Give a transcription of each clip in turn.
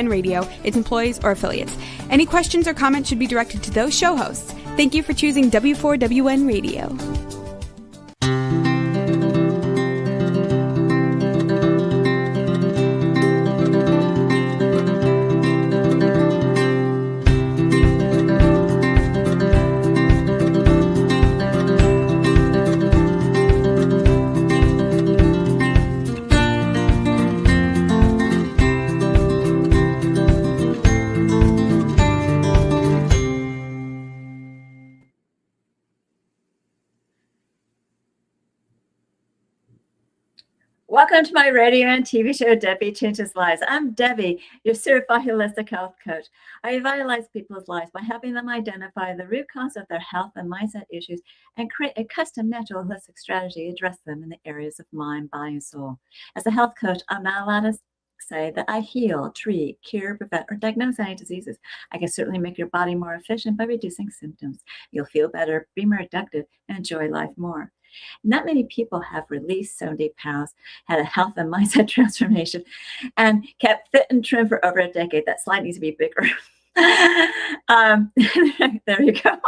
Radio, its employees, or affiliates. Any questions or comments should be directed to those show hosts. Thank you for choosing W4WN Radio. Welcome to my radio and TV show, Debi Changes Lives. I'm Debi, your certified holistic health coach. I revitalize people's lives by helping them identify the root cause of their health and mindset issues and create a custom natural holistic strategy to address them in the areas of mind, body, and soul. As a health coach, I'm not allowed to say that I heal, treat, cure, prevent, or diagnose any diseases. I can certainly make your body more efficient by reducing symptoms. You'll feel better, be more productive, and enjoy life more. Not many people have released 70 pounds, had a health and mindset transformation, and kept fit and trim for over a decade. That slide needs to be bigger. There you go.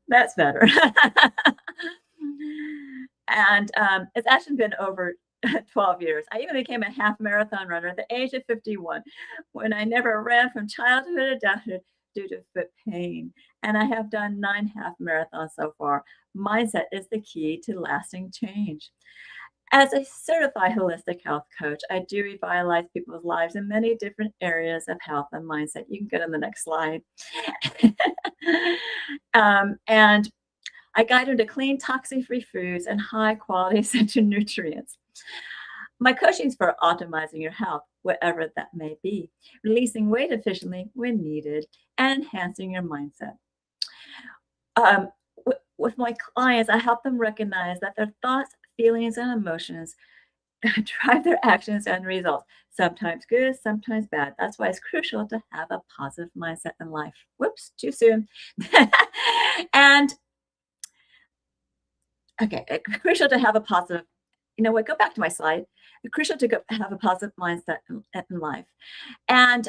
That's better. And it's actually been over 12 years. I even became a half marathon runner at the age of 51 when I never ran from childhood to adulthood due to foot pain. And I have done 9 half marathons so far. Mindset is the key to lasting change. As a certified holistic health coach, I do revitalize people's lives in many different areas of health and mindset. You can go to the next slide. And I guide them to clean, toxin-free foods and high-quality essential nutrients. My coaching is for optimizing your health, whatever that may be, releasing weight efficiently when needed, and enhancing your mindset. With my clients, I help them recognize that their thoughts, feelings, and emotions drive their actions and results. Sometimes good, sometimes bad. That's why it's crucial to have a positive mindset in life. Whoops, too soon. And okay, crucial to have a positive, you know what, go back to my slide. Crucial to have a positive mindset in life. And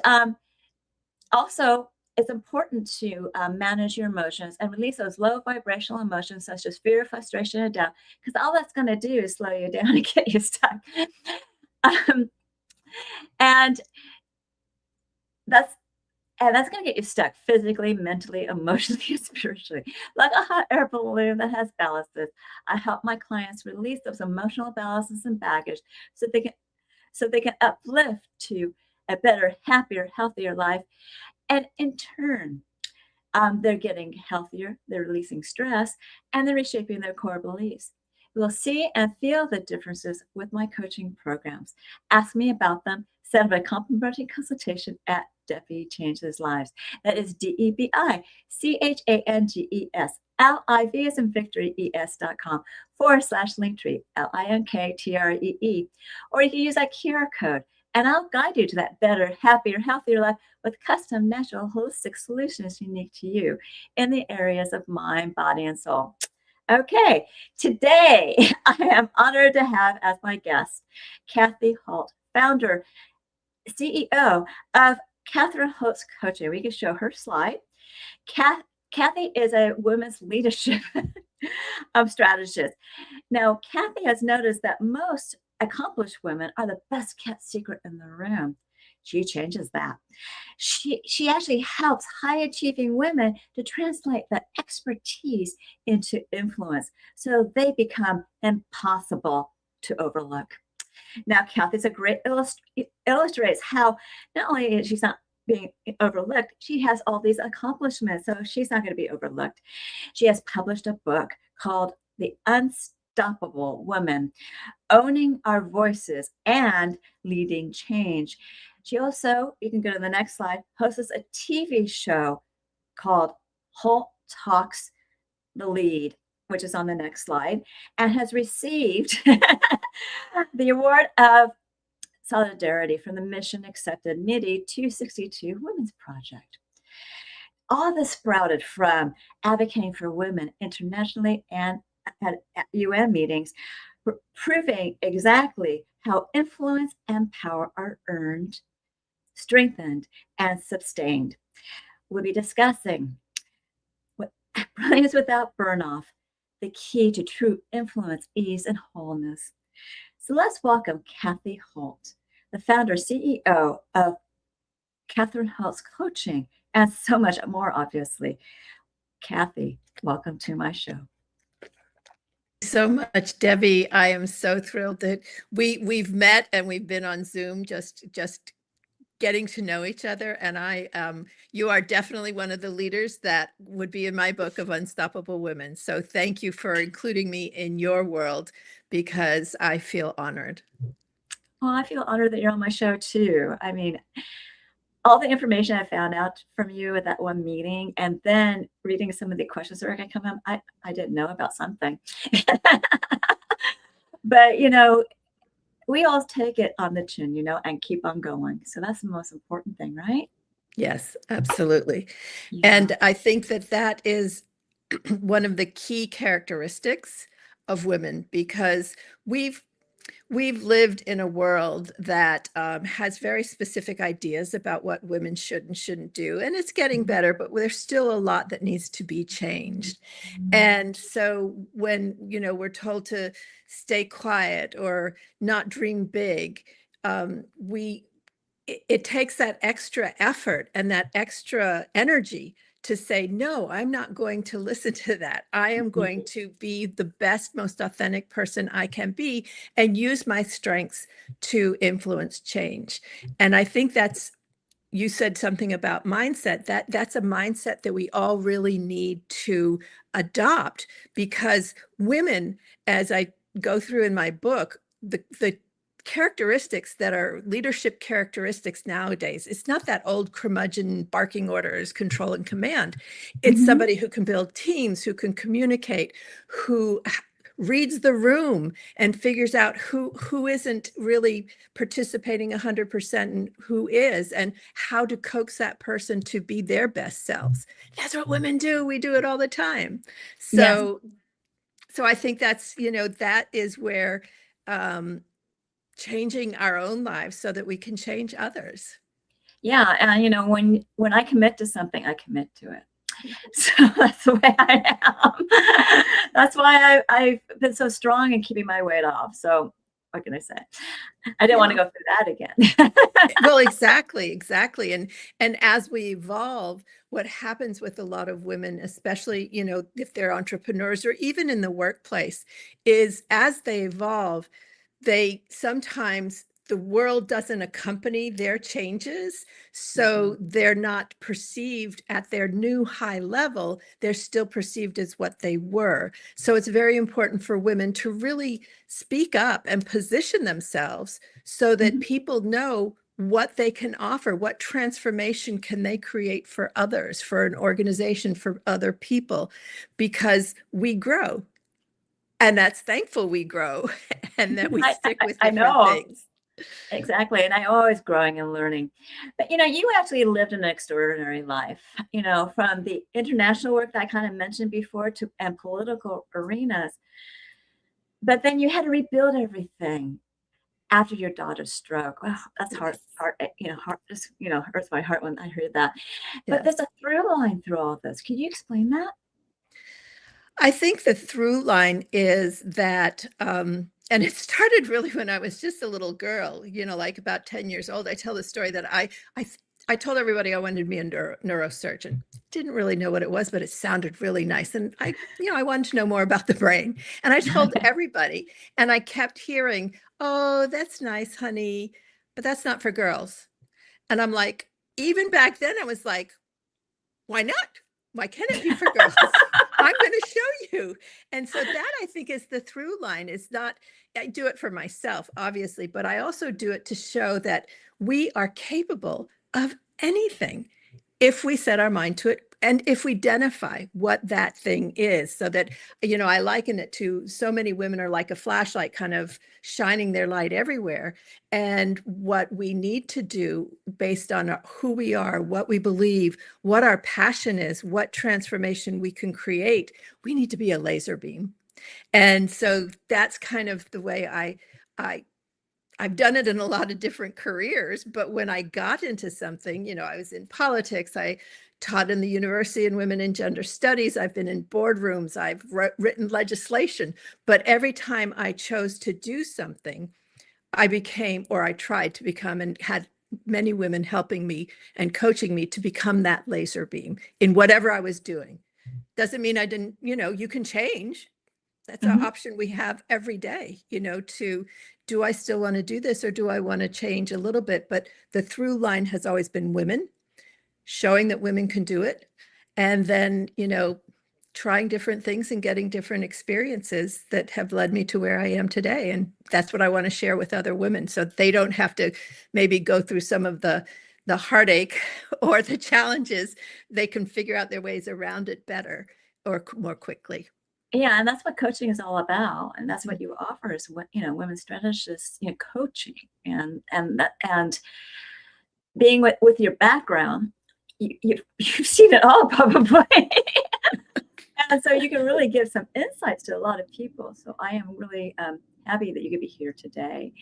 also, it's important to manage your emotions and release those low vibrational emotions such as fear, frustration, and doubt, because all that's going to do is slow you down and get you stuck. And that's going to get you stuck physically, mentally, emotionally, and spiritually. Like a hot air balloon that has ballasts. I help my clients release those emotional ballasts and baggage so they can uplift to a better, happier, healthier life. And in turn, they're getting healthier, they're releasing stress, and they're reshaping their core beliefs. You'll see and feel the differences with my coaching programs. Ask me about them. Set up a complimentary consultation at Debi Changes Lives. That is DebiChangesLives, LIV as in victory, ES.com/Linktree, LINKTREE. Or you can use that QR code, and I'll guide you to that better, happier, healthier life with custom, natural, holistic solutions unique to you in the areas of mind, body, and soul. Okay, today I am honored to have as my guest Cathy Holt, founder, CEO of Cathy Holt's Coaching. We can show her slide. Cathy is a women's leadership strategist. Now, Cathy has noticed that most accomplished women are the best kept secret in the room. She changes that. She actually helps high achieving women to translate that expertise into influence so they become impossible to overlook. Now, Cathy's a great illustrates how not only is she not being overlooked, she has all these accomplishments, so she's not going to be overlooked. She has published a book called The Unstoppable Woman, Owning Our Voices and Leading Change. She also, you can go to the next slide, hosts a TV show called Holt Talks the Lead, which is on the next slide, and has received the award of Solidarity from the Mission Accepted MIDI 262 Women's Project. All this sprouted from advocating for women internationally and at UN meetings, proving exactly how influence and power are earned strengthened, and sustained. We'll be discussing brilliance without burnout, the key to true influence, ease, and wholeness. So let's welcome Cathy Holt, the founder CEO of Catherine Holt's Coaching, and so much more, obviously. Cathy, welcome to my show. So much, Debbie. I am so thrilled that we've met and we've been on Zoom, just getting to know each other. And you are definitely one of the leaders that would be in my book of Unstoppable Women. So thank you for including me in your world, because I feel honored. Well, I feel honored that you're on my show too. I mean, all the information I found out from you at that one meeting, and then reading some of the questions that are going to come up, I didn't know about something. But, we all take it on the chin, and keep on going. So that's the most important thing, right? Yes, absolutely. Yeah. And I think that is one of the key characteristics of women, because we've lived in a world that has very specific ideas about what women should and shouldn't do. And it's getting better, but there's still a lot that needs to be changed. And so when, we're told to stay quiet or not dream big, it takes that extra effort and that extra energy to say, no, I'm not going to listen to that. I am going to be the best, most authentic person I can be and use my strengths to influence change. And I think you said something about mindset. That's a mindset that we all really need to adopt, because women, as I go through in my book, the characteristics that are leadership characteristics nowadays, it's not that old curmudgeon barking orders, control and command. It's somebody who can build teams, who can communicate, who reads the room and figures out who isn't really participating 100% and who is, and how to coax that person to be their best selves. That's what women do. We do it all the time. So, So I think that's, that is where changing our own lives so that we can change others. Yeah. And, when I commit to something, I commit to it. So that's the way I am. That's why I've been so strong in keeping my weight off. So what can I say? I didn't want to go through that again. Well, exactly. And as we evolve, what happens with a lot of women, especially, if they're entrepreneurs or even in the workplace, is as they evolve, the world doesn't accompany their changes. So they're not perceived at their new high level. They're still perceived as what they were. So it's very important for women to really speak up and position themselves so that people know what they can offer, what transformation can they create for others, for an organization, for other people, because we grow. And that's thankful we grow and that we stick with different things. Exactly. And I'm always growing and learning. But, you actually lived an extraordinary life, from the international work that I kind of mentioned before and political arenas. But then you had to rebuild everything after your daughter's stroke. Oh, that's hard, just, hurts my heart when I heard that. But there's a through line through all this. Can you explain that? I think the through line is that, and it started really when I was just a little girl, like about 10 years old. I tell the story that I told everybody I wanted to be a neurosurgeon. Didn't really know what it was, but it sounded really nice. And I wanted to know more about the brain. And I told everybody, and I kept hearing, oh, that's nice, honey, but that's not for girls. And I'm like, even back then I was like, why not? Why can't it be for girls? I'm going to show you. And so that, I think, is the through line. Is not, I do it for myself, obviously, but I also do it to show that we are capable of anything if we set our mind to it and if we identify what that thing is. So that, I liken it to, so many women are like a flashlight, kind of shining their light everywhere. And what we need to do based on who we are, what we believe, what our passion is, what transformation we can create, we need to be a laser beam. And so that's kind of the way I I've done it in a lot of different careers, but when I got into something, I was in politics, I taught in the university in women and gender studies, I've been in boardrooms, I've written legislation, but every time I chose to do something, I became, or I tried to become, and had many women helping me and coaching me to become that laser beam in whatever I was doing. Doesn't mean I didn't, you can change. That's an option we have every day, to, do I still want to do this, or do I want to change a little bit? But the through line has always been women, showing that women can do it. And then, trying different things and getting different experiences that have led me to where I am today. And that's what I want to share with other women, so they don't have to maybe go through some of the heartache or the challenges. They can figure out their ways around it better or more quickly. Yeah, and that's what coaching is all about, and that's what you offer is what women strategists, coaching, and being with your background, you've seen it all probably, and so you can really give some insights to a lot of people. So I am really happy that you could be here today.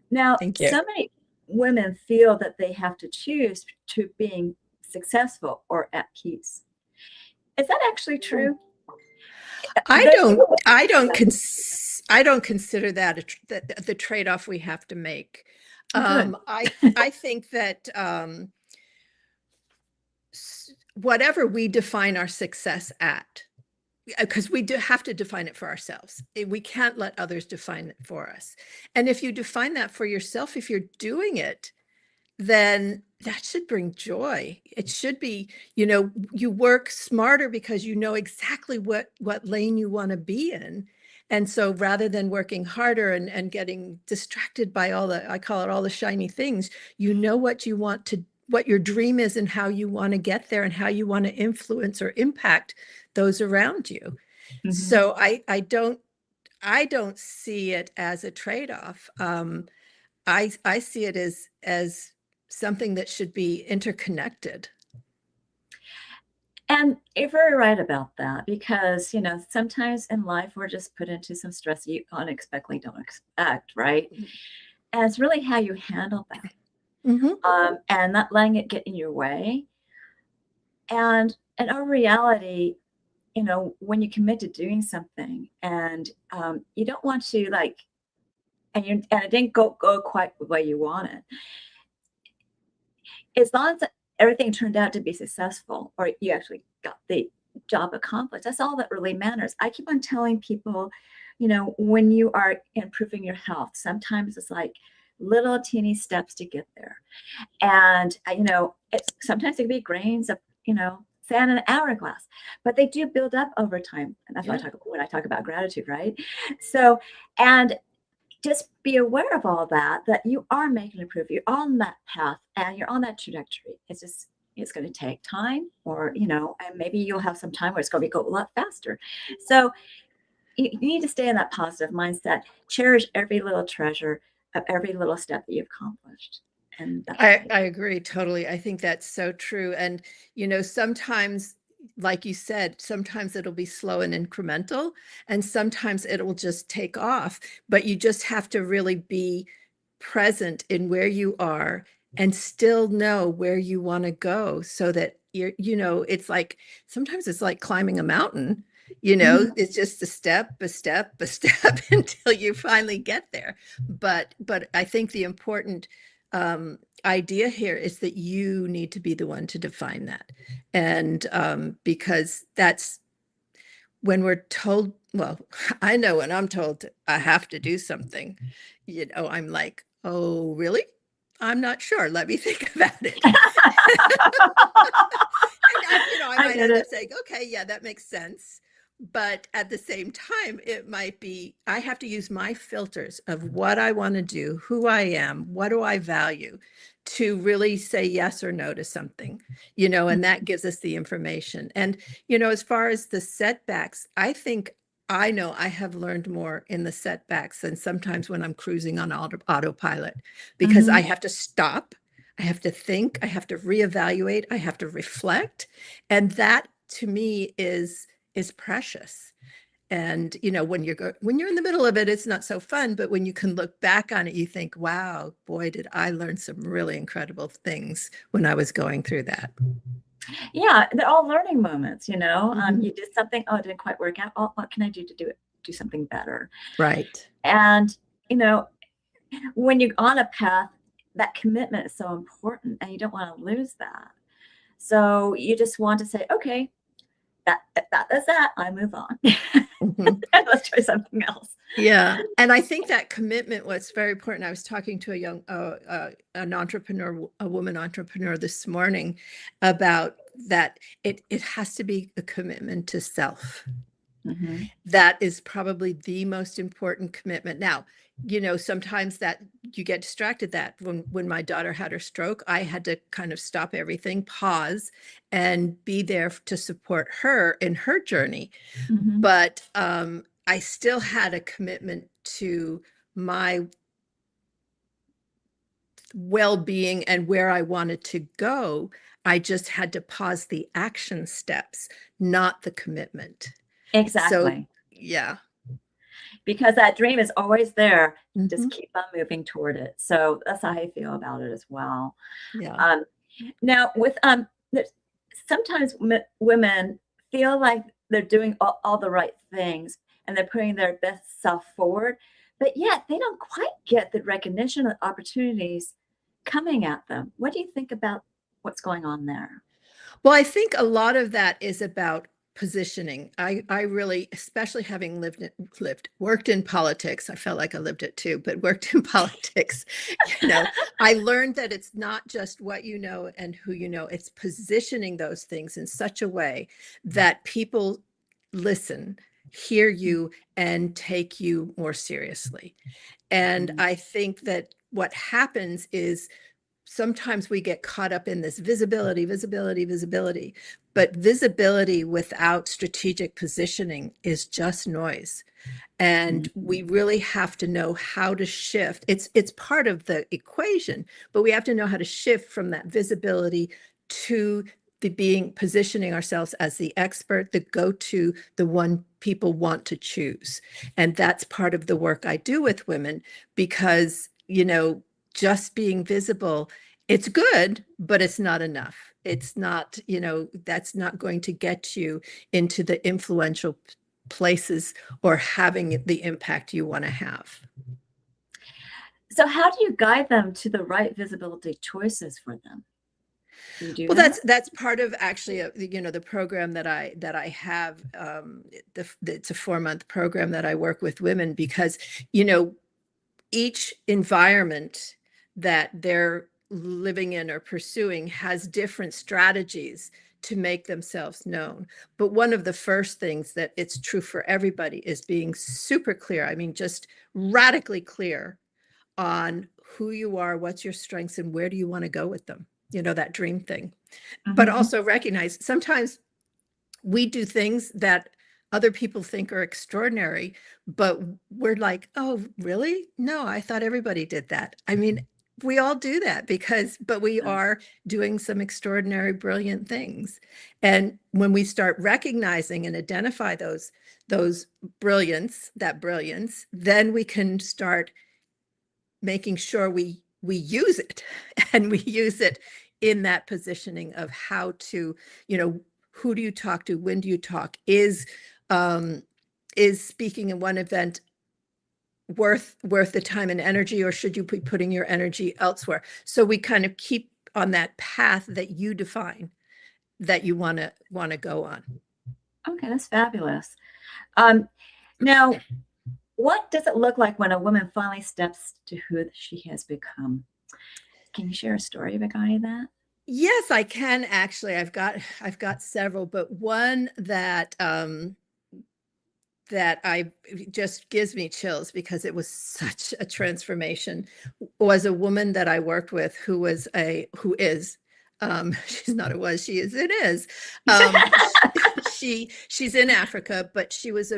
Now, Thank you. So many women feel that they have to choose to being successful or at peace. Is that actually true? I don't consider that the trade-off we have to make. I think that whatever we define our success at, because we do have to define it for ourselves. We can't let others define it for us. And if you define that for yourself, if you're doing it, then that should bring joy. It should be, you work smarter because you know exactly what lane you want to be in. And so rather than working harder and getting distracted by I call it all the shiny things, what you want to, what your dream is and how you want to get there and how you want to influence or impact those around you. So I don't see it as a trade-off. I see it as something that should be interconnected. And you're very right about that, because, sometimes in life we're just put into some stress you unexpectedly don't expect, right? And it's really how you handle that. And not letting it get in your way. And in our reality, when you commit to doing something and you don't want to and it didn't go quite the way you wanted, as long as everything turned out to be successful, or you actually got the job accomplished, that's all that really matters. I keep on telling people, when you are improving your health, sometimes it's like little teeny steps to get there. And, sometimes it can be grains of, sand in an hourglass, but they do build up over time. And that's when I talk about gratitude, right? So, and just be aware of all that you are making improvement. You're on that path and you're on that trajectory. It's going to take time, or, and maybe you'll have some time where it's going to go a lot faster. So you need to stay in that positive mindset, cherish every little treasure of every little step that you've accomplished. And I agree totally. I think that's so true. And, sometimes, like you said, sometimes it'll be slow and incremental, and sometimes it will just take off. But you just have to really be present in where you are and still know where you want to go, so that it's like, sometimes it's like climbing a mountain. It's just a step until you finally get there. But I think the important idea here is that you need to be the one to define that. And because that's when we're told, well, I know when I'm told I have to do something, I'm like, oh, really? I'm not sure. Let me think about it. And I might end up saying, okay, yeah, that makes sense. But at the same time, it might be, I have to use my filters of what I want to do, who I am, what do I value, to really say yes or no to something, and that gives us the information. And, as far as the setbacks, I know I have learned more in the setbacks than sometimes when I'm cruising on autopilot, because I have to stop, I have to think, I have to reevaluate, I have to reflect. And that to me is precious. And, when you're in the middle of it, it's not so fun, but when you can look back on it, you think, wow, boy, did I learn some really incredible things when I was going through that. Yeah, they're all learning moments, Mhm. you did something, oh, it didn't quite work out. Oh, what can I do to do something better? Right. And, when you're on a path, that commitment is so important and you don't want to lose that. So you just want to say, okay, that's that. I move on. Mhm. Let's try something else. Yeah. And I think that commitment was very important. I was talking to an entrepreneur, a woman entrepreneur this morning about that it has to be a commitment to self. Mm-hmm. That is probably the most important commitment. Now, sometimes that you get distracted. That when my daughter had her stroke, I had to kind of stop everything, pause, and be there to support her in her journey. Mm-hmm. But I still had a commitment to my well-being and where I wanted to go. I just had to pause the action steps, not the commitment. So, Exactly. yeah. Because that dream is always there. Just Mhm. keep on moving toward it. So that's how I feel about it as well. Yeah. Um, Now, there's, sometimes women feel like they're doing all the right things and they're putting their best self forward, but yet they don't quite get the recognition of opportunities coming at them. What do you think about what's going on there? Well, I think a lot of that is about positioning. I really, especially having worked in politics, I felt like I lived it too, but worked in politics, I learned that it's not just what you know and who you know, it's positioning those things in such a way that people listen, hear you, and take you more seriously. And Mhm. I think that what happens is sometimes we get caught up in this visibility, visibility, visibility. But visibility without strategic positioning is just noise. And we really have to know how to shift. It's part of the equation, but we have to know how to shift from that visibility to the positioning ourselves as the expert, the go-to, the one people want to choose. And that's part of the work I do with women because, just being visible, it's good, but it's not enough. It's not, that's not going to get you into the influential places or having the impact you want to have. So, how do you guide them to the right visibility choices for them? Do you do Well, that? that's part of actually, the program that I have. It's a 4-month program that I work with women because, each environment that they're living in or pursuing has different strategies to make themselves known. But one of the first things that it's true for everybody is being super clear. I mean, just radically clear on who you are, what's your strengths, and where do you want to go with them? That dream thing. But Mm-hmm. also recognize sometimes we do things that other people think are extraordinary, but we're like, oh, really? No, I thought everybody did that. I mean, we all do that but we are doing some extraordinary, brilliant things. And when we start recognizing and identify those that brilliance, then we can start making sure we use it and we use it in that positioning of how to, who do you talk to, when do you talk, um is speaking in one event worth the time and energy, or should you be putting your energy elsewhere? So we kind of keep on that path that you define that you want to go on. Okay, that's fabulous. Um, Now, what does it look like when a woman finally steps to who she has become? Can you share a story regarding that? Yes, I can actually. I've got several, but one that I just gives me chills because it was such a transformation was a woman that I worked with who is she's not a was, she is it is. Um she's in Africa, but she is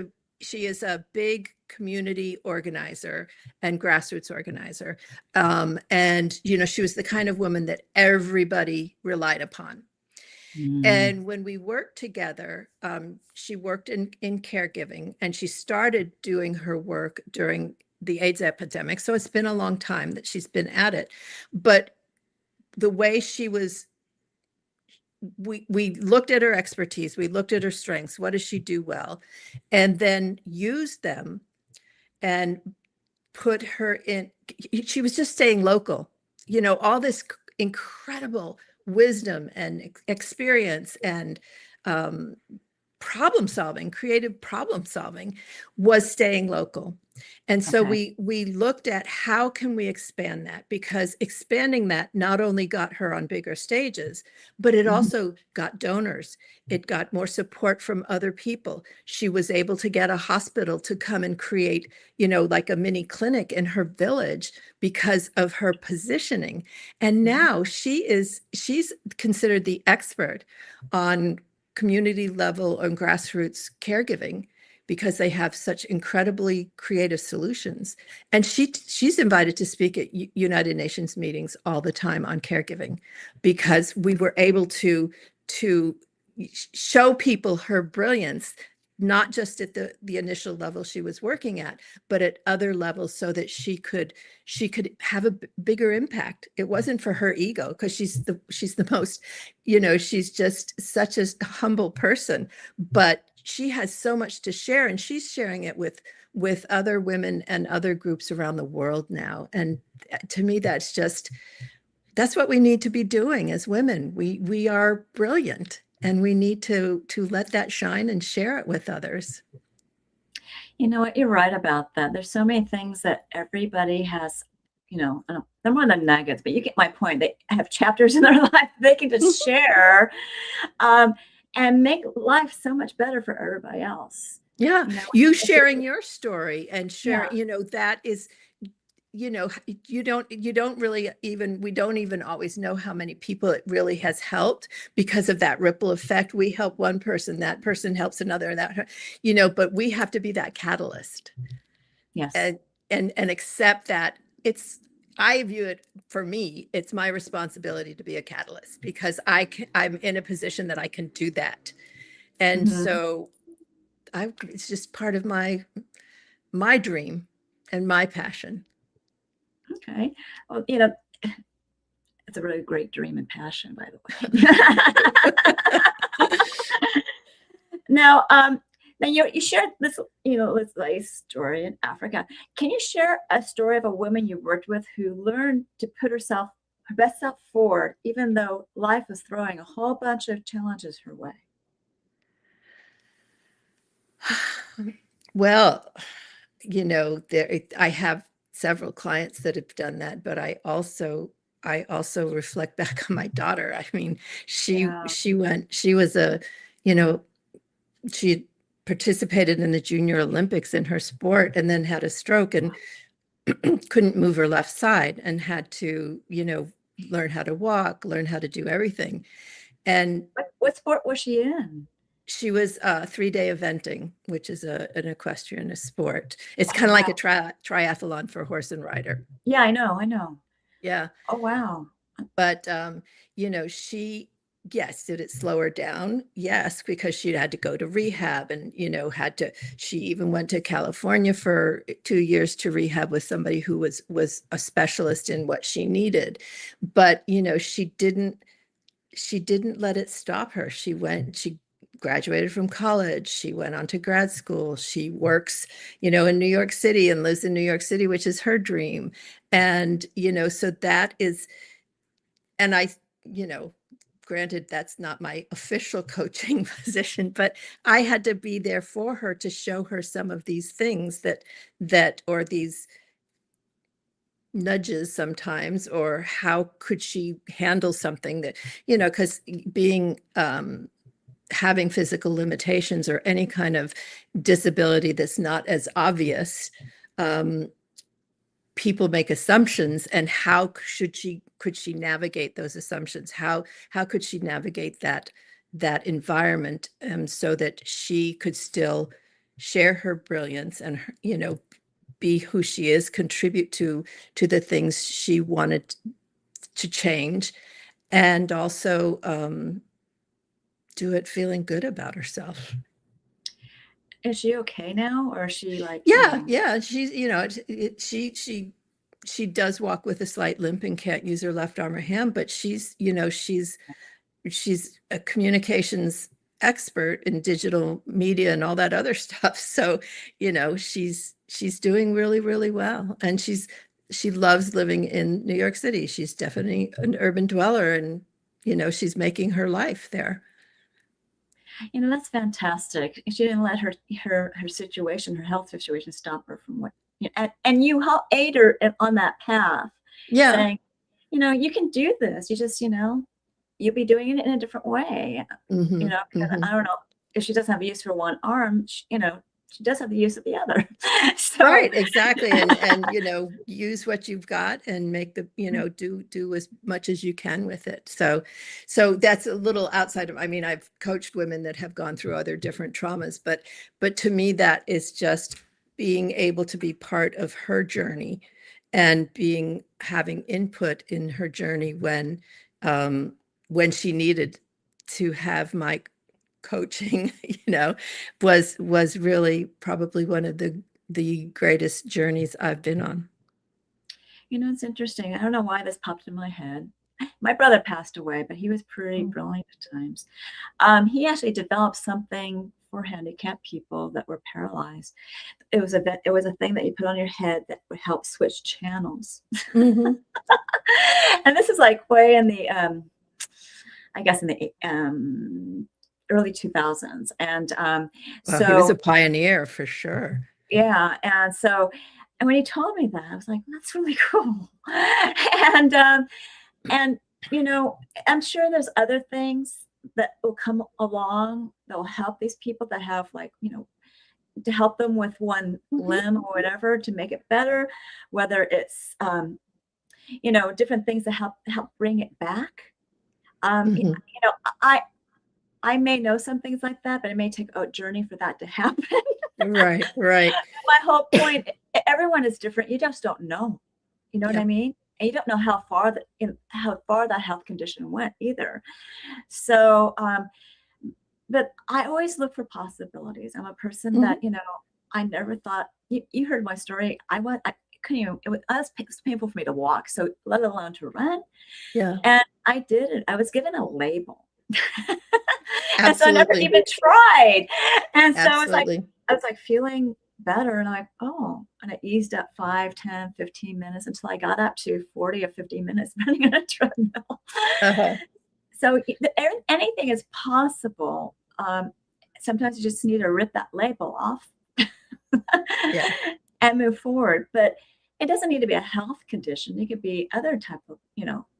a big community organizer and grassroots organizer. And she was the kind of woman that everybody relied upon. Mm. And when we worked together, she worked in caregiving, and she started doing her work during the AIDS epidemic. So it's been a long time that she's been at it. But the way she was, we looked at her expertise, we looked at her strengths, what does she do well, and then used them and put her in. She was just staying local, all this incredible wisdom and experience and um, problem solving, creative problem solving, was staying local. And so Okay. we looked at how can we expand that, because expanding that not only got her on bigger stages, but it Mhm. also got donors. It got more support from other people. She was able to get a hospital to come and create, like a mini clinic in her village because of her positioning. And now she's considered the expert on community level and grassroots caregiving, because they have such incredibly creative solutions. And she's invited to speak at United Nations meetings all the time on caregiving, because we were able to show people her brilliance, not just at the initial level she was working at, but at other levels, so that she could have a bigger impact. It wasn't for her ego, because she's the most, she's just such a humble person, but she has so much to share, and she's sharing it with other women and other groups around the world now. And to me, that's what we need to be doing as women. We are brilliant, and we need to let that shine and share it with others. You know what? You're right about that. There's so many things that everybody has, they're more than nuggets, but you get my point. They have chapters in their life they can just share, um, and make life so much better for everybody else. Yeah, You know, you if it, sharing your story and share, yeah, that is, you don't really even, we don't even always know how many people it really has helped, because of that ripple effect. We help one person, that person helps another, and but we have to be that catalyst, yes. and accept that I view it, for me, it's my responsibility to be a catalyst, because I'm in a position that I can do that. And Mhm. so it's just part of my dream and my passion. Okay. Well, it's a really great dream and passion, by the way. Now, now you shared this nice story in Africa. Can you share a story of a woman you worked with who learned to put her best self forward, even though life was throwing a whole bunch of challenges her way? Well, I have several clients that have done that, but I also reflect back on my daughter. I mean, Yeah. she was you know, she participated in the Junior Olympics in her sport, and then had a stroke and couldn't move her left side, and had to, learn how to walk, learn how to do everything. And What sport was she in? she was 3-day eventing, which is an equestrian sport. It's Oh kind of like a wow. triathlon for horse and rider. Yeah, I know, I know. Yeah. Oh wow. But, she, yes, did it slow her down? Yes, because she had to go to rehab, and, she even went to California for 2 years to rehab with somebody who was a specialist in what she needed. But, she didn't let it stop her. She graduated from college. She went on to grad school. She works, in New York City, and lives in New York City, which is her dream. And, so that is, and granted, that's not my official coaching position, but I had to be there for her to show her some of these things or these nudges sometimes, or how could she handle something that, because being having physical limitations, or any kind of disability that's not as obvious, um, people make assumptions. And how could she navigate those assumptions? How could she navigate that environment, so that she could still share her brilliance, and be who she is, contribute to the things she wanted to change, and also do it feeling good about herself. Is she okay now, or is she like, Yeah. She's, she does walk with a slight limp and can't use her left arm or hand, but she's a communications expert in digital media and all that other stuff. So, she's doing really, really well. And she loves living in New York City. She's definitely an urban dweller, and, she's making her life there. that's fantastic. She didn't let her situation, her health situation, stop her from what, and you help aid her on that path. Yeah. Saying, you can do this. You just, you'll be doing it in a different way. Mm-hmm. I don't know if she doesn't have use for one arm, she does have the use of the other. So. Right, exactly. And use what you've got and make the, do as much as you can with it. So that's a little outside of, I've coached women that have gone through other different traumas, but to me, that is just being able to be part of her journey and having input in her journey when she needed to have my coaching, was really probably one of the greatest journeys I've been on. It's interesting. I don't know why this popped in my head. My brother passed away, but he was pretty brilliant at times. He actually developed something for handicapped people that were paralyzed. It was a thing that you put on your head that would help switch channels. Mm-hmm. And this is like way in the, I guess in the early 2000s. And Well, he was a pioneer for sure. Yeah. And when he told me that, I was like, that's really cool. And I'm sure there's other things that will come along that will help these people that have, like, to help them with one limb or whatever, to make it better, whether it's different things that help bring it back. I may know some things like that, but it may take a journey for that to happen. Right. My whole point, everyone is different. You just don't know. You know what I mean? And you don't know how far that health condition went either. So, but I always look for possibilities. I'm a person that, I never thought, you heard my story. I couldn't even, it was painful for me to walk, so let alone to run. Yeah. And I did it. I was given a label. And so I never even tried. And so I was like feeling better, and I'm like, oh, and I eased up 5, 10, 15 minutes until I got up to 40 or 50 minutes running on a treadmill. So anything is possible. Sometimes you just need to rip that label off and move forward. But it doesn't need to be a health condition. It could be other type of,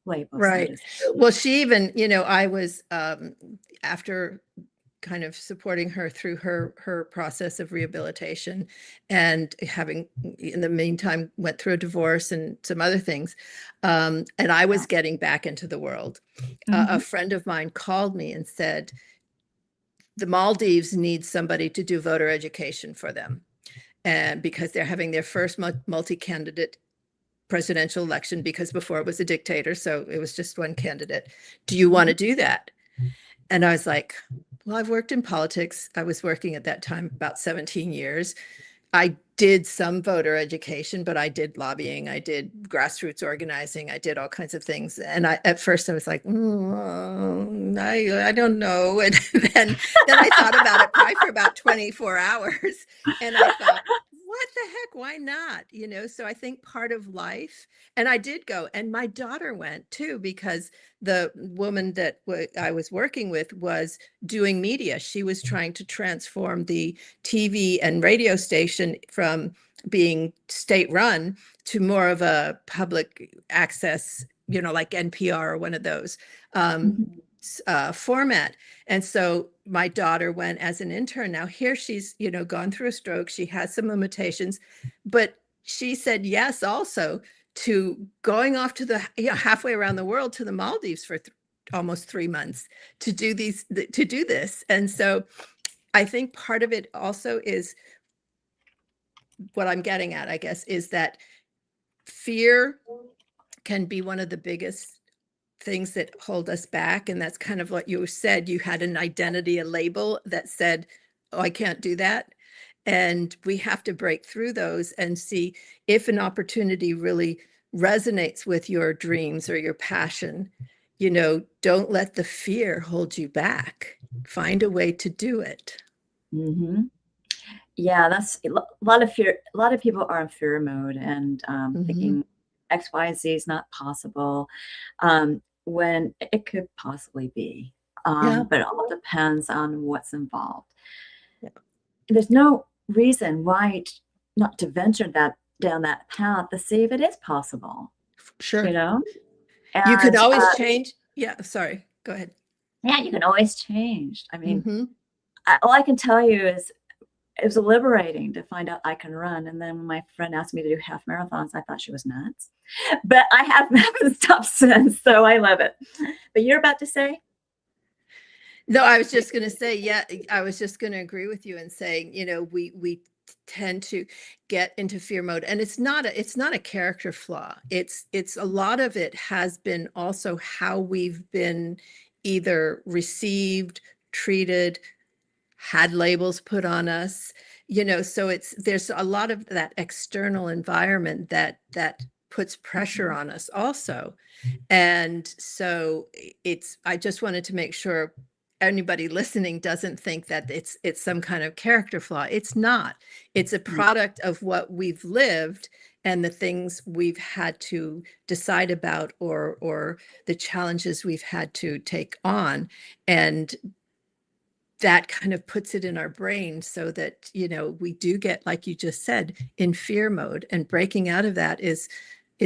labels. Right. Well, she even, I was, after kind of supporting her through her process of rehabilitation, and having, in the meantime, went through a divorce and some other things. And I was getting back into the world. A friend of mine called me and said, the Maldives needs somebody to do voter education for them. And because they're having their first multi-candidate presidential election, because before it was a dictator, so it was just one candidate. Do you want to do that? And I was like, well, I've worked in politics. I was working at that time about 17 years. I did some voter education, but I did lobbying. I did grassroots organizing. I did all kinds of things. And at first I was like, I don't know. And then I thought about it probably for about 24 hours. And I thought, what the heck? Why not? So I think part of life, and I did go, and my daughter went too, because the woman that I was working with was doing media. She was trying to transform the TV and radio station from being state run to more of a public access, like NPR or one of those format. And so my daughter went as an intern. Now here she's, gone through a stroke. She has some limitations, but she said yes also to going off to the halfway around the world to the Maldives for almost 3 months to do this. And so I think part of it also is what I'm getting at, I guess, is that fear can be one of the biggest things that hold us back. And that's kind of what you said. You had an identity, a label that said, oh, I can't do that. And we have to break through those and see if an opportunity really resonates with your dreams or your passion. Don't let the fear hold you back. Find a way to do it. Mm-hmm. Yeah, that's a lot of fear. A lot of people are in fear mode and thinking X, Y, Z is not possible when it could possibly be. But it all depends on what's involved. Yeah. There's no reason why not to venture down that path to see if it is possible. Sure. And you could always change. Yeah. Sorry. Go ahead. Yeah, you can always change. I mean, Mm-hmm. all I can tell you is it was liberating to find out I can run. And then when my friend asked me to do half marathons, I thought she was nuts. But I haven't stopped since, so I love it. But you're about to say? No, I was just going to say, yeah, I was just going to agree with you and saying, we tend to get into fear mode, and it's not a character flaw. It's a lot of it has been also how we've been either received, treated, had labels put on us, so there's a lot of that external environment that puts pressure on us also. And so I just wanted to make sure anybody listening doesn't think that it's some kind of character flaw. It's not. It's a product of what we've lived and the things we've had to decide about or the challenges we've had to take on. And that kind of puts it in our brain so that, we do get, like you just said, in fear mode, and breaking out of that is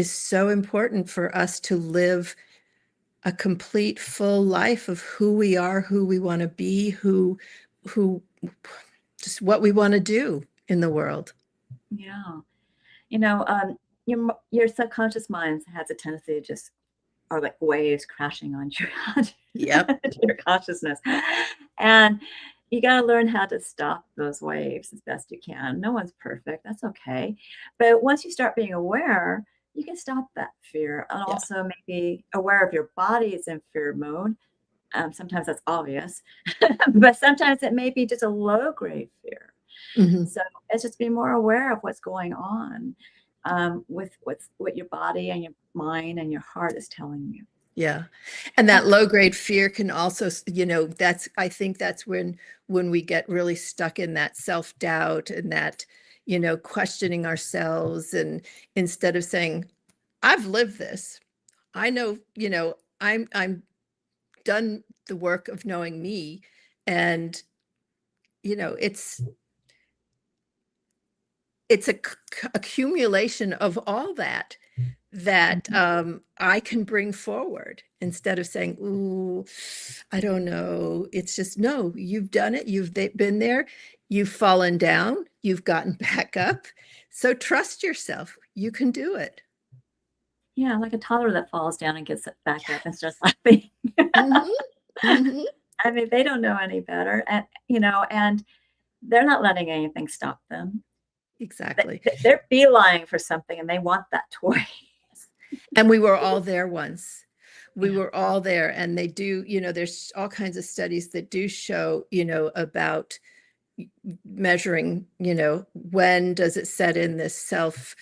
so important for us to live a complete, full life of who we are, who we want to be, who just what we want to do in the world. Yeah. Your subconscious mind has a tendency to just are like waves crashing on your consciousness. And you got to learn how to stop those waves as best you can. No one's perfect. That's okay. But once you start being aware, you can stop that fear and also maybe aware of your body is in fear mode. Sometimes that's obvious, but sometimes it may be just a low grade fear. So it's just being more aware of what's going on with what your body and your mind and your heart is telling you. Yeah. And that low grade fear can also, I think that's when we get really stuck in that self-doubt and that, questioning ourselves. And instead of saying, I've lived this, I know, I'm done the work of knowing me. And, it's a accumulation of all that I can bring forward, instead of saying, ooh, I don't know. It's just, no, you've done it. You've been there. You've fallen down. You've gotten back up. So trust yourself. You can do it. Yeah, like a toddler that falls down and gets back up and starts laughing. I mean, they don't know any better. And, and they're not letting anything stop them. Exactly. They're beelining for something and they want that toy. And we were all there once. We were all there. And they do, there's all kinds of studies that do show, about measuring, when does it set in this self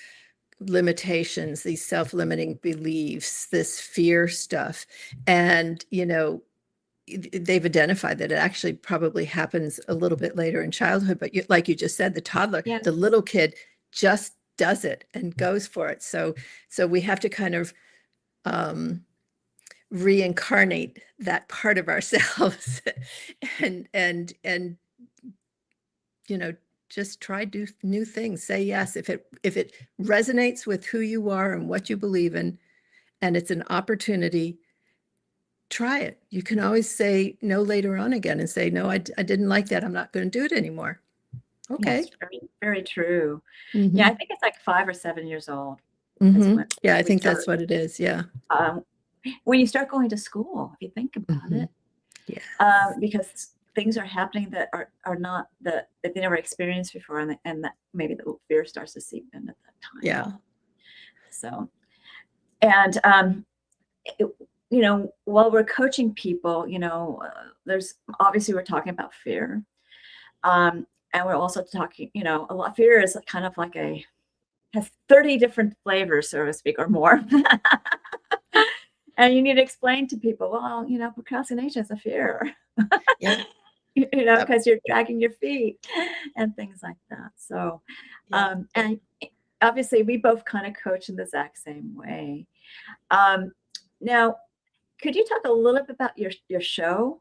limitations, these self-limiting beliefs, this fear stuff. And, they've identified that it actually probably happens a little bit later in childhood. But like you just said, the toddler, the little kid just does it and goes for it. So we have to kind of reincarnate that part of ourselves and just try new things. Say yes if it resonates with who you are and what you believe in, and it's an opportunity. Try it. You can always say no later on again and say, no, I didn't like that. I'm not going to do it anymore. Okay. Yes, very, very true. Yeah, I think it's like 5 or 7 years old. Yeah, I think that's what it is. Yeah. When you start going to school, if you think about it, because things are happening that are not that they never experienced before, and that maybe the fear starts to seep in at that time. Yeah. So, and while we're coaching people, there's obviously we're talking about fear. And we're also talking, a lot fear is kind of like has 30 different flavors, so to speak, or more. And you need to explain to people, well, procrastination is a fear. Yeah. Yep. Because you're dragging your feet and things like that. So, Yeah. and obviously we both kind of coach in the exact same way. Now, could you talk a little bit about your show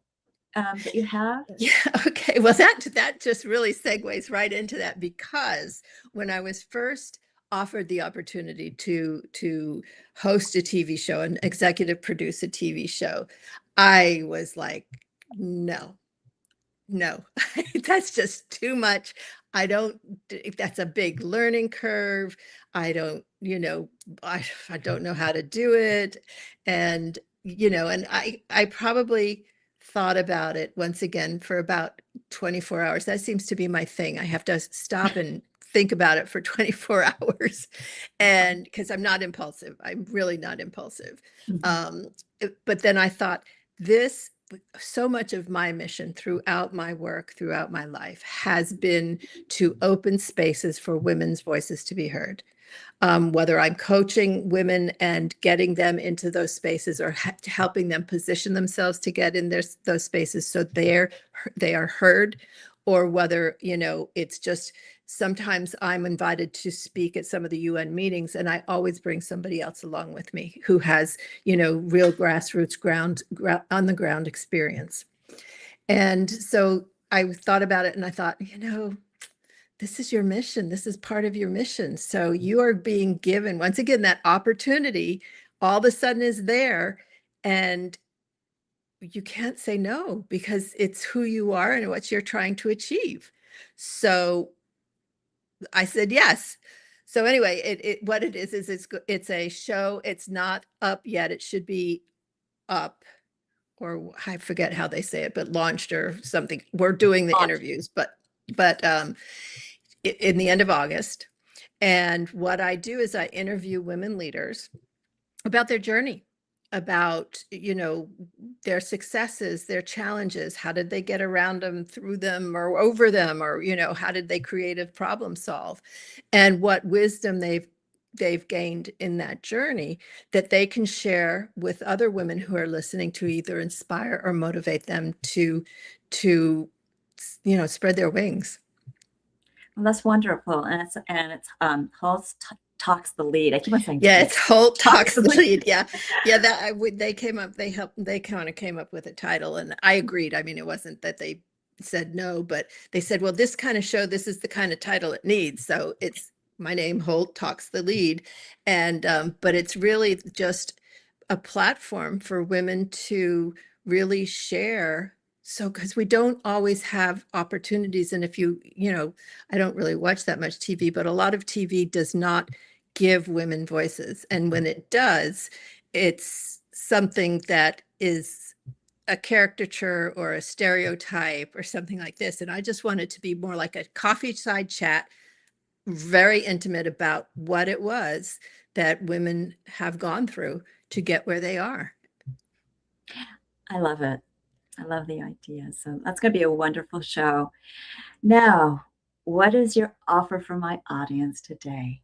that you have? Yeah. Okay. Well, that just really segues right into that, because when I was first offered the opportunity to host a TV show and executive produce a TV show, I was like, no, that's just too much. That's a big learning curve. I don't, I don't know how to do it. And, and I probably thought about it once again for about 24 hours. That seems to be my thing. I have to stop and think about it for 24 hours. And because I'm not impulsive, I'm really not impulsive. But then I thought, so much of my mission throughout my work, throughout my life, has been to open spaces for women's voices to be heard. Whether I'm coaching women and getting them into those spaces, or helping them position themselves to get in those spaces so they are heard, or whether, it's just sometimes I'm invited to speak at some of the UN meetings, and I always bring somebody else along with me who has, real grassroots on the ground experience. And so I thought about it and I thought, this is your mission. This is part of your mission. So you are being given, once again, that opportunity all of a sudden is there, and you can't say no, because it's who you are and what you're trying to achieve. So I said yes. So anyway, what it is it's a show. It's not up yet. It should be up, or I forget how they say it, but launched or something. We're doing the interviews, but in the end of August. And what I do is I interview women leaders about their journey, about, their successes, their challenges. How did they get around them, through them, or over them, or, how did they creative problem solve, and what wisdom they've gained in that journey that they can share with other women who are listening, to either inspire or motivate them to spread their wings. Well, that's wonderful. And it's Holt Talks the Lead. I keep on saying, yeah, it's Holt Talks the Lead. Yeah. They kind of came up with a title, and I agreed. I mean, it wasn't that they said no, but they said, well, this kind of show, this is the kind of title it needs. So it's my name, Holt Talks the Lead. And but it's really just a platform for women to really share. So, because we don't always have opportunities. And if I don't really watch that much TV, but a lot of TV does not give women voices. And when it does, it's something that is a caricature or a stereotype or something like this. And I just want it to be more like a coffee side chat, very intimate, about what it was that women have gone through to get where they are. I love it. I love the idea. So that's going to be a wonderful show. Now, what is your offer for my audience today?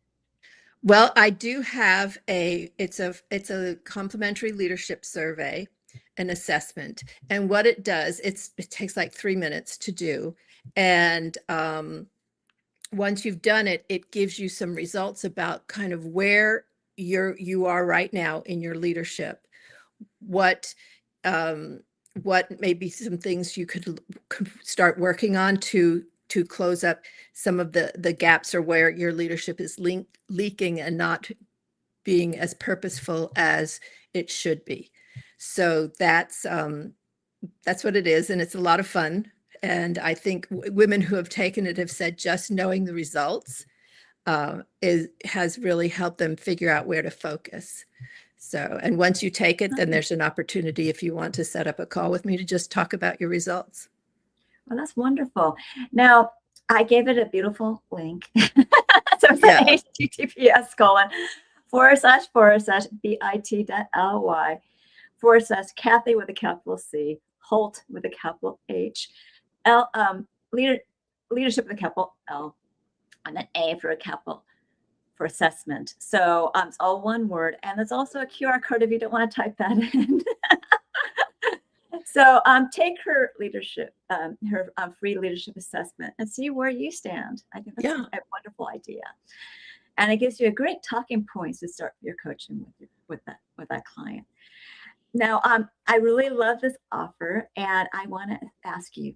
Well, I do have it's a complimentary leadership survey, an assessment. And what it does, it takes like 3 minutes to do. And once you've done it, it gives you some results about kind of where you are right now in your leadership. What maybe some things you could start working on to close up some of the gaps, or where your leadership is leaking and not being as purposeful as it should be. So that's what it is, and it's a lot of fun. And I think women who have taken it have said just knowing the results has really helped them figure out where to focus. So, and once you take it, then there's an opportunity, if you want to set up a call with me, to just talk about your results. Well, that's wonderful. Now, I gave it a beautiful link. So it's https://bit.ly Cathy with a capital C, Holt with a capital H, L, leadership with a capital L, and an A for a capital for assessment. So it's all one word. And there's also a QR code if you don't want to type that in. So take her leadership, her free leadership assessment and see where you stand. I think that's a wonderful idea. And it gives you a great talking points to start your coaching with that client. Now, I really love this offer, and I want to ask you,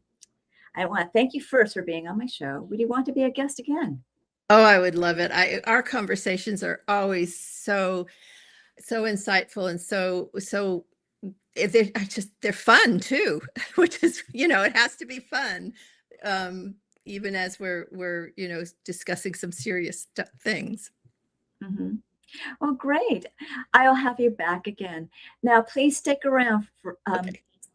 I want to thank you first for being on my show. Would you want to be a guest again? Oh, I would love it. Our conversations are always so insightful and so they're fun too, which is, it has to be fun, even as we're discussing some serious things. Mm-hmm. Well, great. I'll have you back again. Now, please stick around for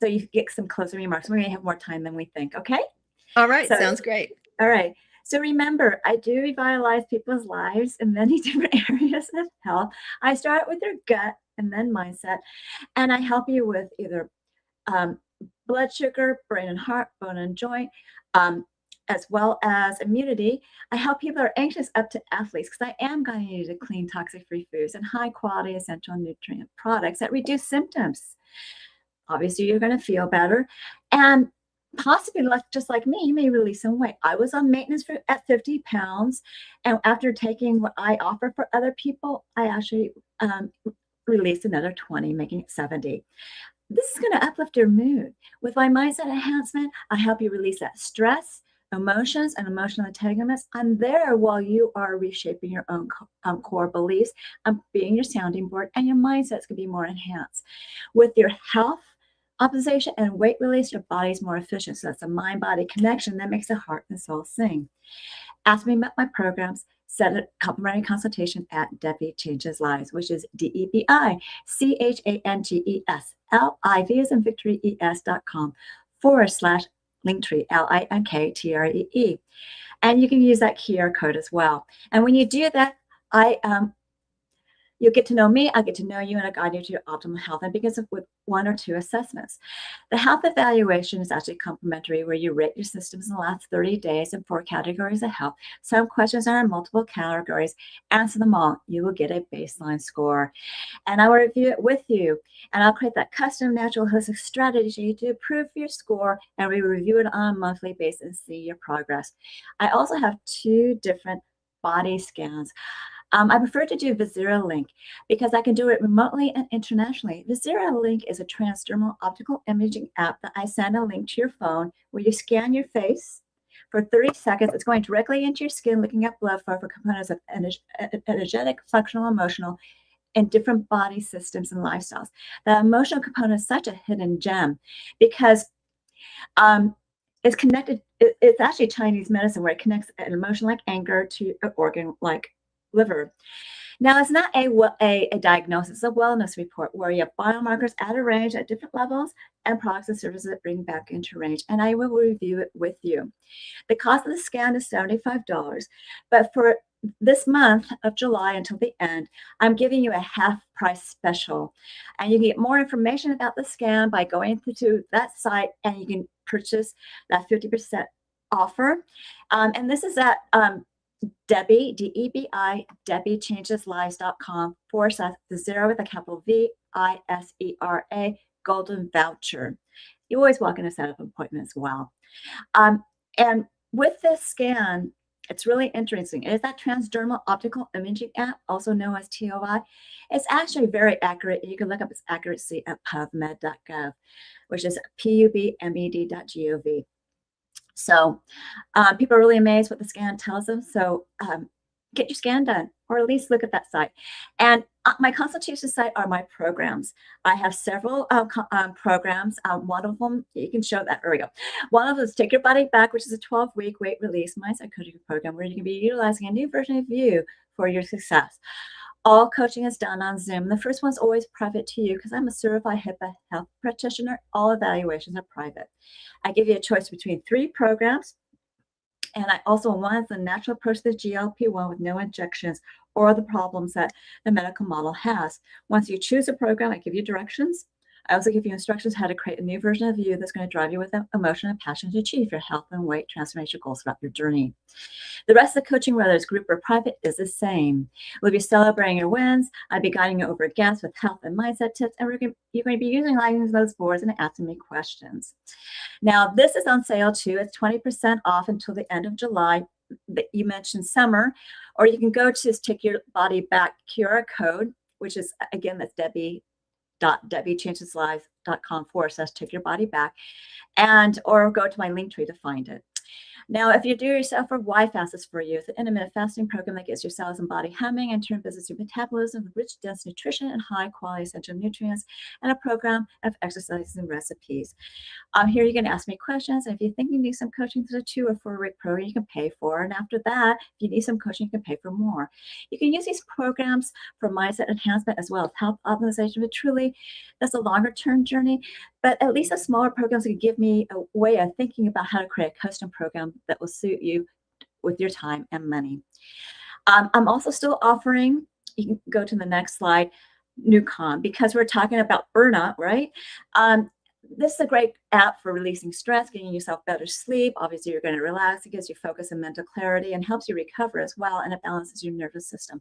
so you can get some closing remarks. We may have more time than we think. Okay. All right. Sounds great. All right. So remember, I do revitalize people's lives in many different areas of health. I start with their gut and then mindset, and I help you with either blood sugar, brain and heart, bone and joint, as well as immunity. I help people who are anxious up to athletes because I am guiding you to clean, toxic-free foods and high-quality essential nutrient products that reduce symptoms. Obviously, you're going to feel better, and possibly just like me, you may release some weight. I was on maintenance at 50 pounds, and after taking what I offer for other people, I actually released another 20, making it 70. This is going to uplift your mood. With my mindset enhancement, I help you release that stress, emotions, and emotional entanglements. I'm there while you are reshaping your own core beliefs. I'm being your sounding board, and your mindset's going to be more enhanced. With your health optimization and weight release, your body's more efficient. So that's a mind-body connection that makes the heart and soul sing. Ask me about my programs. Set a complimentary consultation at Debi Changes Lives, which is DebiChangesLives, LIV as in Victory ES.com/Linktree, LINKTREE. And you can use that QR code as well. And when you do that, you'll get to know me, I'll get to know you, and I'll guide you to your optimal health. And because of with 1 or 2 assessments. The health evaluation is actually complimentary, where you rate your systems in the last 30 days in 4 categories of health. Some questions are in multiple categories. Answer them all. You will get a baseline score. And I will review it with you. And I'll create that custom natural holistic strategy to improve your score. And we review it on a monthly basis and see your progress. I also have 2 different body scans. I prefer to do VisiraLink because I can do it remotely and internationally. VisiraLink is a transdermal optical imaging app that I send a link to your phone where you scan your face for 30 seconds. It's going directly into your skin, looking at blood flow for components of energetic, functional, emotional, and different body systems and lifestyles. The emotional component is such a hidden gem because it's connected. It's actually Chinese medicine where it connects an emotion like anger to an organ like liver. Now, it's not a diagnosis, it's a wellness report where you have biomarkers out of range at different levels and products and services that bring back into range. And I will review it with you. The cost of the scan is $75, but for this month of July until the end, I'm giving you a half price special. And you can get more information about the scan by going to that site, and you can purchase that 50% offer. And this is at Debi, DEBI, DebiChangesLives.com /0 with a capital VISERA golden voucher. You always walk in a set of appointment as well. And with this scan, it's really interesting. It is that transdermal optical imaging app, also known as TOI. It's actually very accurate. You can look up its accuracy at pubmed.gov, which is pubmed.gov. So people are really amazed what the scan tells them. So get your scan done, or at least look at that site. And my consultation site are my programs. I have several programs. One of them, you can show that. There we go. One of them is Take Your Body Back, which is a 12-week weight release mindset coaching program where you can be utilizing a new version of you for your success. All coaching is done on Zoom. The first one's always private to you because I'm a certified HIPAA health practitioner. All evaluations are private. I give you a choice between 3 programs. And I also want the natural approach to the GLP-1 with no injections or the problems that the medical model has. Once you choose a program, I give you directions. I also give you instructions how to create a new version of you that's going to drive you with emotion and passion to achieve your health and weight transformation goals throughout your journey. The rest of the coaching, whether it's group or private, is the same. We'll be celebrating your wins. I'll be guiding you over guests with health and mindset tips, and you're going to be utilizing those boards and asking me questions. Now, this is on sale too. It's 20% off until the end of July. You mentioned summer, or you can go to Take Your Body Back QR code, which is, again, that's debbichangeslives.com/take your body back, or go to my link tree to find it. Now, if you do yourself or why fast is for you, it's an intermittent fasting program that gets your cells and body humming and turn business through metabolism with rich, dense nutrition and high quality essential nutrients, and a program of exercises and recipes. Here you can ask me questions. And if you think you need some coaching through a 2 or 4 week program, you can pay for. And after that, if you need some coaching, you can pay for more. You can use these programs for mindset enhancement as well as health optimization. But truly, that's a longer term journey. But at least the smaller programs can give me a way of thinking about how to create a custom program that will suit you with your time and money. I'm also still offering, you can go to the next slide, Newcon, because we're talking about burnout, right? This is a great app for releasing stress, getting yourself better sleep. Obviously, you're going to relax. It gives you focus and mental clarity and helps you recover as well, and it balances your nervous system.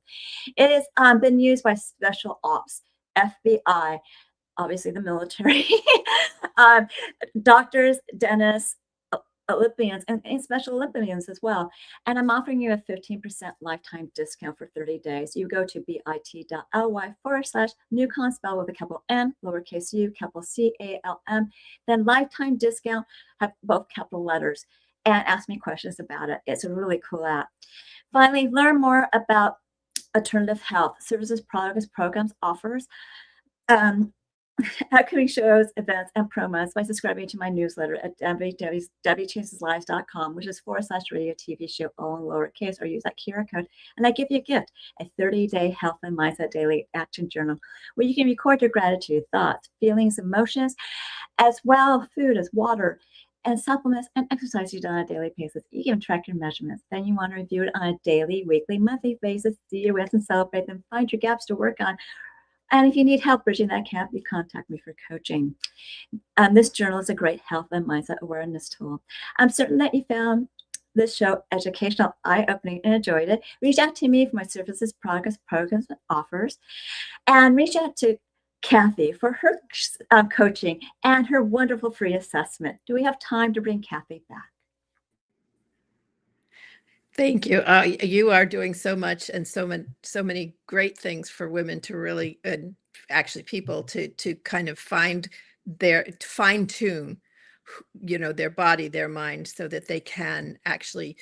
It has been used by special ops, FBI, obviously the military, doctors, dentists, Olympians, and special Olympians as well. And I'm offering you a 15% lifetime discount for 30 days. You go to bit.ly/Newcon, spelled with a capital N, lowercase u, capital CALM, then lifetime discount, have both capital letters, and ask me questions about it. It's a really cool app. Finally, learn more about alternative health services, products, programs, offers, upcoming shows, events, and promos by subscribing to my newsletter at DebiChangesLives.com, which is /radio TV show, all in lowercase, or use that QR code. And I give you a gift, a 30-day health and mindset daily action journal, where you can record your gratitude, thoughts, feelings, emotions, as well food as water, and supplements and exercise you do on a daily basis. You can track your measurements. Then you want to review it on a daily, weekly, monthly basis, see your wins and celebrate them, find your gaps to work on. And if you need help bridging that gap, you contact me for coaching. This journal is a great health and mindset awareness tool. I'm certain that you found this show educational, eye-opening, and enjoyed it. Reach out to me for my services, products, programs, and offers. And reach out to Cathy for her coaching and her wonderful free assessment. Do we have time to bring Cathy back? Thank you. You are doing so much and so many great things for women to really, and actually people to kind of fine tune, their body, their mind, so that they can actually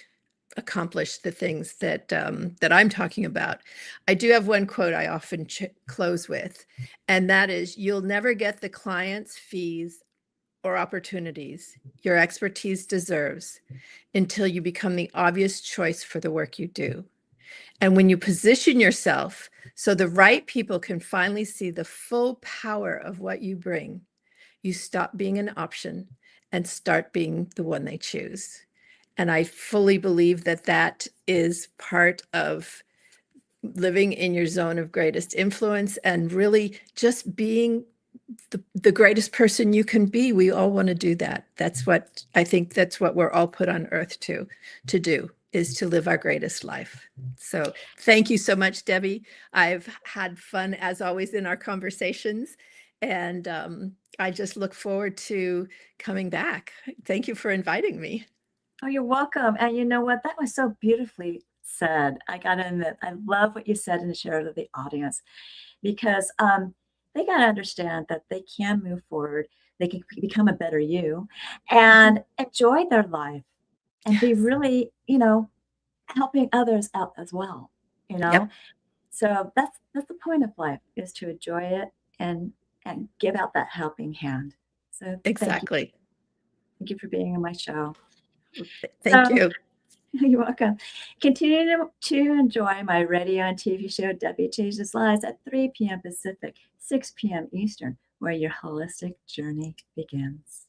accomplish the things that that I'm talking about. I do have one quote I often close with, and that is, "You'll never get the clients, fees, or opportunities your expertise deserves until you become the obvious choice for the work you do. And when you position yourself so the right people can finally see the full power of what you bring, you stop being an option and start being the one they choose." And I fully believe that that is part of living in your zone of greatest influence and really just being the greatest person you can be. We all want to do that. That's what I think, that's what we're all put on earth to do, is to live our greatest life. So thank you so much, Debi. I've had fun as always in our conversations, and I just look forward to coming back. Thank you for inviting me. Oh, you're welcome. And you know what? That was so beautifully said. I got to admit, I love what you said and shared with the audience, because they got to understand that they can move forward. They can become a better you and enjoy their life and be really, helping others out as well, Yep. So that's the point of life, is to enjoy it and give out that helping hand. So Exactly. Thank you for being on my show. Thank you. You're welcome. Continue to enjoy my radio and TV show, Debi Changes Lives, at 3 p.m. Pacific, 6 p.m. Eastern, where your holistic journey begins.